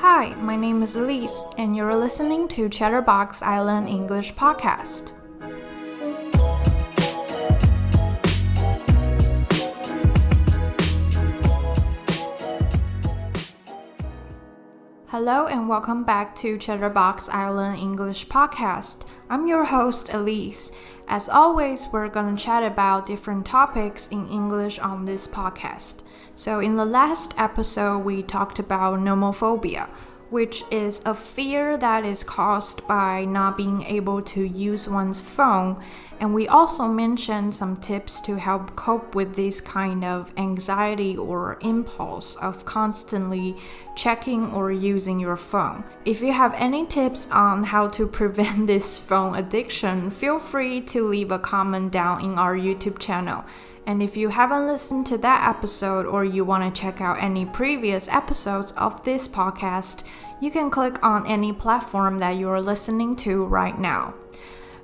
Hi, my name is Elise, and you're listening to Chatterbox Island English Podcast. Hello and welcome back to Chatterbox Island English Podcast. I'm your host, Elise. As always, we're going to chat about different topics in English on this podcast. So in the last episode, we talked about Nomophobia, which is a fear that is caused by not being able to use one's phone. And we also mentioned some tips to help cope with this kind of anxiety or impulse of constantly checking or using your phone. If you have any tips on how to prevent this phone addiction, feel free to leave a comment down in our YouTube channel. And if you haven't listened to that episode or you want to check out any previous episodes of this podcast, you can click on any platform that you're listening to right now.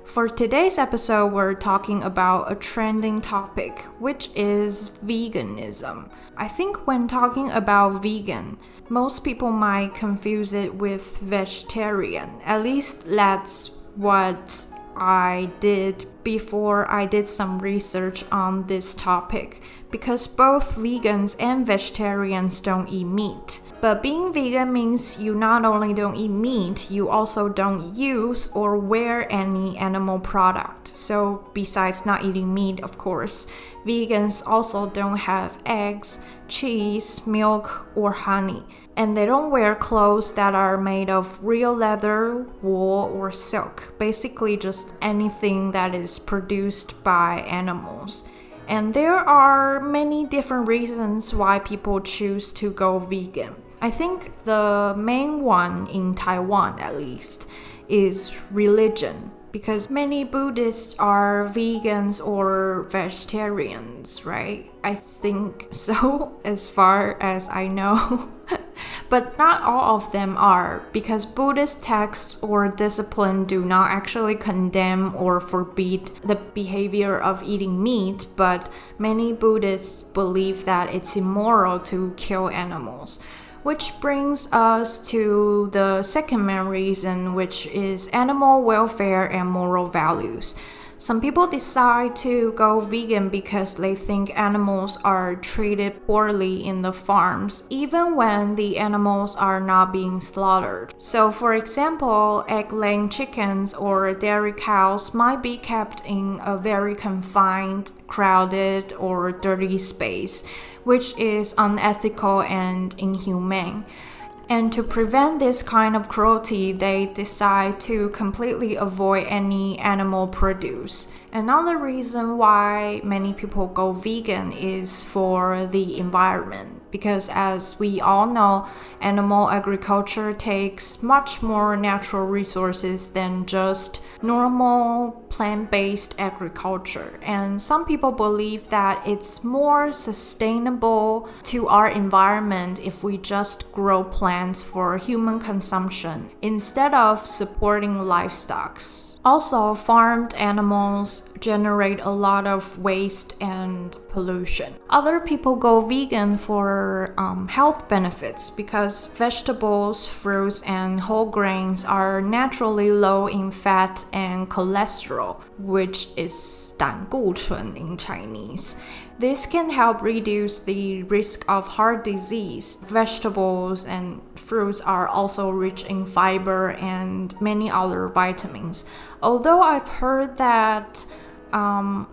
For today's episode, we're talking about a trending topic, which is veganism. I think when talking about vegan, most people might confuse it with vegetarian. At least that's what I did before I did some research on this topic, because both vegans and vegetarians don't eat meat. But being vegan means you not only don't eat meat, you also don't use or wear any animal product. So besides not eating meat, of course, vegans also don't have eggs, cheese, milk, or honey. And they don't wear clothes that are made of real leather, wool, or silk. Basically just anything that is produced by animals. And there are many different reasons why people choose to go vegan. I think the main one, in Taiwan at least, is religion. Because many Buddhists are vegans or vegetarians, right? I think so, as far as I know. But not all of them are, because Buddhist texts or discipline do not actually condemn or forbid the behavior of eating meat, but many Buddhists believe that it's immoral to kill animals. Which brings us to the second main reason, which is animal welfare and moral values. Some people decide to go vegan because they think animals are treated poorly in the farms, even when the animals are not being slaughtered. So for example, egg-laying chickens or dairy cows might be kept in a very confined, crowded, or dirty space, which is unethical and inhumane. And to prevent this kind of cruelty, they decide to completely avoid any animal produce. Another reason why many people go vegan is for the environment. Because as we all know, animal agriculture takes much more natural resources than just normal plant-based agriculture. And some people believe that it's more sustainable to our environment if we just grow plants for human consumption instead of supporting livestock. Also, farmed animals generate a lot of waste and pollution. Other people go vegan for health benefits because vegetables, fruits, and whole grains are naturally low in fat and cholesterol, which is 胆固醇 in Chinese. This can help reduce the risk of heart disease. Vegetables and fruits are also rich in fiber and many other vitamins. Although I've heard that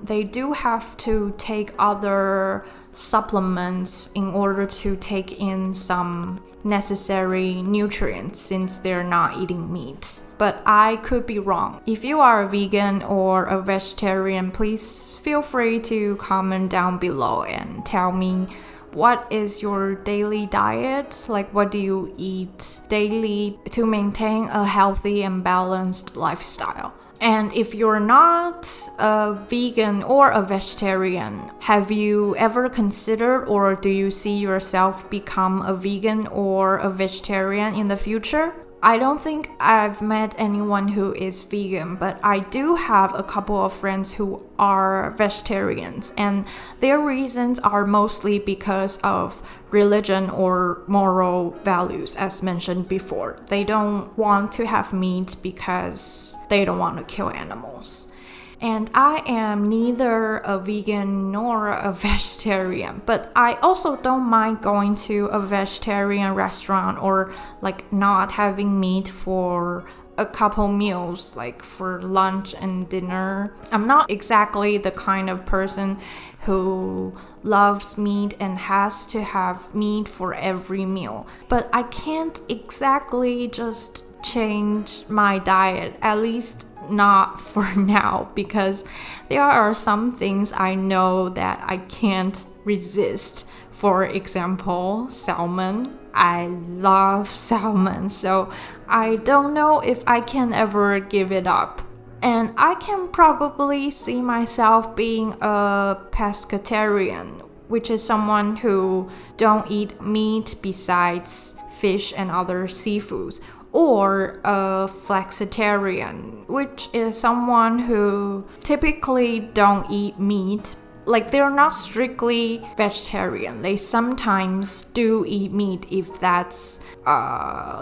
they do have to take other supplements in order to take in some necessary nutrients since they're not eating meat. But I could be wrong. If you are a vegan or a vegetarian, please feel free to comment down below and tell me what is your daily diet? Like, what do you eat daily to maintain a healthy and balanced lifestyle? And if you're not a vegan or a vegetarian, have you ever considered or do you see yourself become a vegan or a vegetarian in the future? I don't think I've met anyone who is vegan, but I do have a couple of friends who are vegetarians, and their reasons are mostly because of religion or moral values, as mentioned before. They don't want to have meat because they don't want to kill animals. And I am neither a vegan nor a vegetarian, but I also don't mind going to a vegetarian restaurant or like not having meat for a couple meals, like for lunch and dinner. I'm not exactly the kind of person who loves meat and has to have meat for every meal, but I can't exactly just change my diet, at least not for now, because there are some things I know that I can't resist. For example, salmon. I love salmon, so I don't know if I can ever give it up. And I can probably see myself being a pescatarian, which is someone who don't eat meat besides fish and other seafoods, or a flexitarian, which is someone who typically don't eat meat. Like, they're not strictly vegetarian. They sometimes do eat meat if that's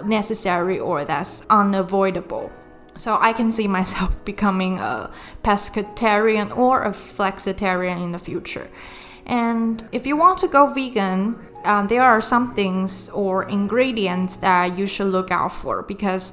necessary or that's unavoidable. So I can see myself becoming a pescatarian or a flexitarian in the future. And if you want to go vegan, there are some things or ingredients that you should look out for, because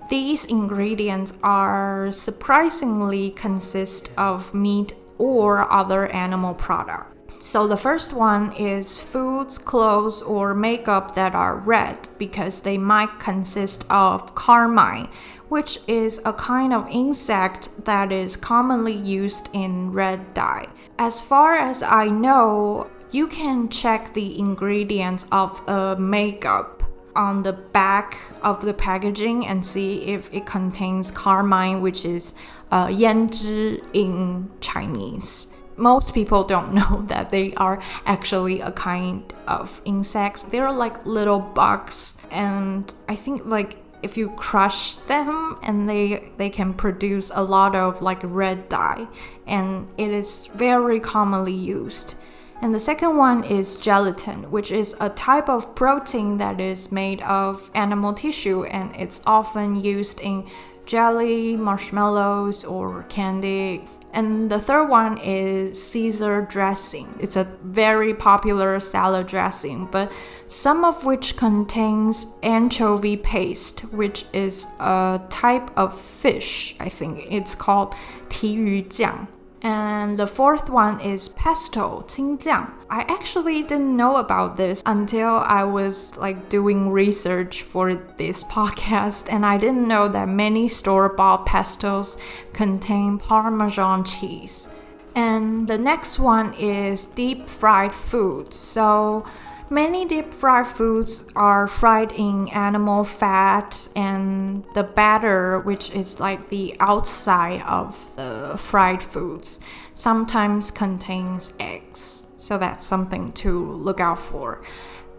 these ingredients are surprisingly consist of meat or other animal product. So the first one is foods, clothes, or makeup that are red, because they might consist of carmine, which is a kind of insect that is commonly used in red dye. As far as I know, you can check the ingredients of a makeup on the back of the packaging and see if it contains carmine, which is 胭脂 in Chinese. Most people don't know that they are actually a kind of insects. They're like little bugs, and I think like if you crush them, and they can produce a lot of like red dye, and it is very commonly used. And the second one is gelatin, which is a type of protein that is made of animal tissue, and it's often used in jelly, marshmallows, or candy. And the third one is Caesar dressing. It's a very popular salad dressing, but some of which contains anchovy paste, which is a type of fish. I think it's called 提鱼酱. And the fourth one is pesto, 青酱. I actually didn't know about this until I was like doing research for this podcast, and I didn't know that many store-bought pestos contain Parmesan cheese. And the next one is deep fried food. So many deep fried foods are fried in animal fat, and the batter, which is like the outside of the fried foods, sometimes contains eggs. So that's something to look out for.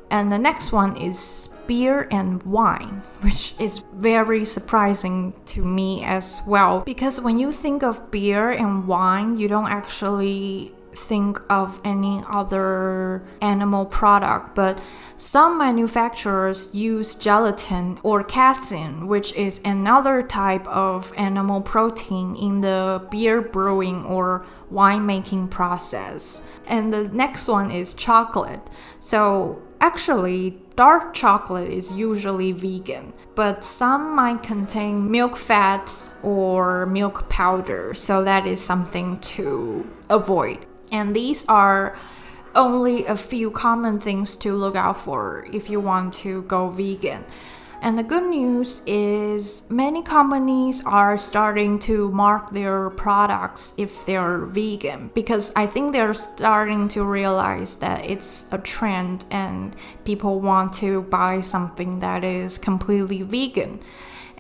And the next one is beer and wine, which is very surprising to me as well, because when you think of beer and wine, you don't actually think of any other animal product, but some manufacturers use gelatin or casein, which is another type of animal protein in the beer brewing or winemaking process. And the next one is chocolate. So actually, dark chocolate is usually vegan, but some might contain milk fat or milk powder, so that is something to avoid. And these are only a few common things to look out for if you want to go vegan. And the good news is many companies are starting to mark their products if they're vegan, because I think they're starting to realize that it's a trend and people want to buy something that is completely vegan.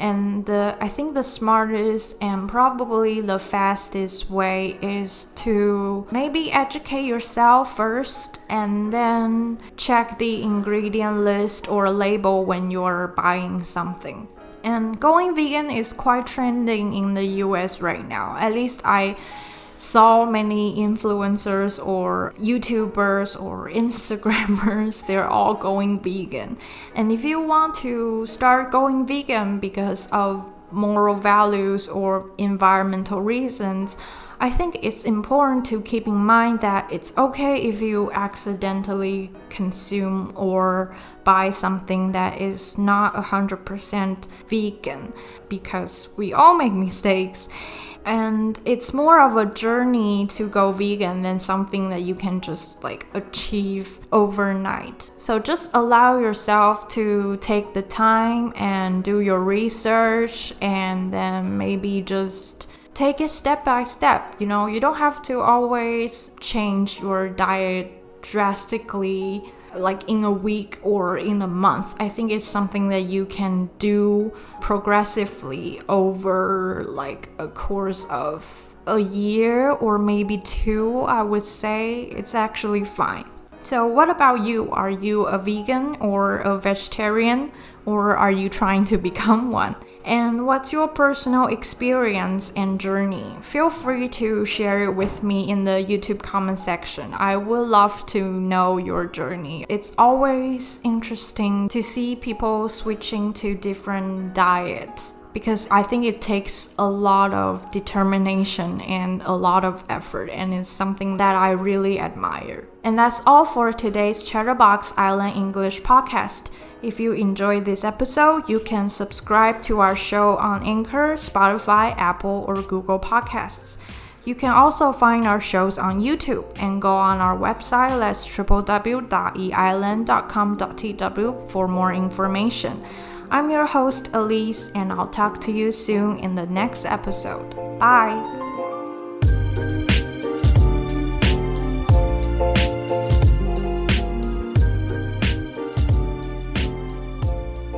And I think the smartest and probably the fastest way is to maybe educate yourself first and then check the ingredient list or label when you're buying something. And going vegan is quite trending in the US right now. At least I saw many influencers or YouTubers or Instagrammers, they're all going vegan. And if you want to start going vegan because of moral values or environmental reasons, I think it's important to keep in mind that it's okay if you accidentally consume or buy something that is not 100% vegan, because we all make mistakes. And it's more of a journey to go vegan than something that you can just achieve overnight. So just allow yourself to take the time and do your research, and then maybe just take it step by step. You don't have to always change your diet drastically in a week or in a month. I think it's something that you can do progressively over a course of a year or maybe 2, I would say. It's actually fine. So what about you? Are you a vegan or a vegetarian, or are you trying to become one? And what's your personal experience and journey? Feel free to share it with me in the YouTube comment section. I would love to know your journey. It's always interesting to see people switching to different diets, because I think it takes a lot of determination and a lot of effort, and it's something that I really admire. And that's all for today's Chatterbox Island English podcast. If you enjoyed this episode, you can subscribe to our show on Anchor, Spotify, Apple, or Google Podcasts. You can also find our shows on YouTube and go on our website, that's www.eisland.com.tw for more information. I'm your host, Elise, and I'll talk to you soon in the next episode. Bye!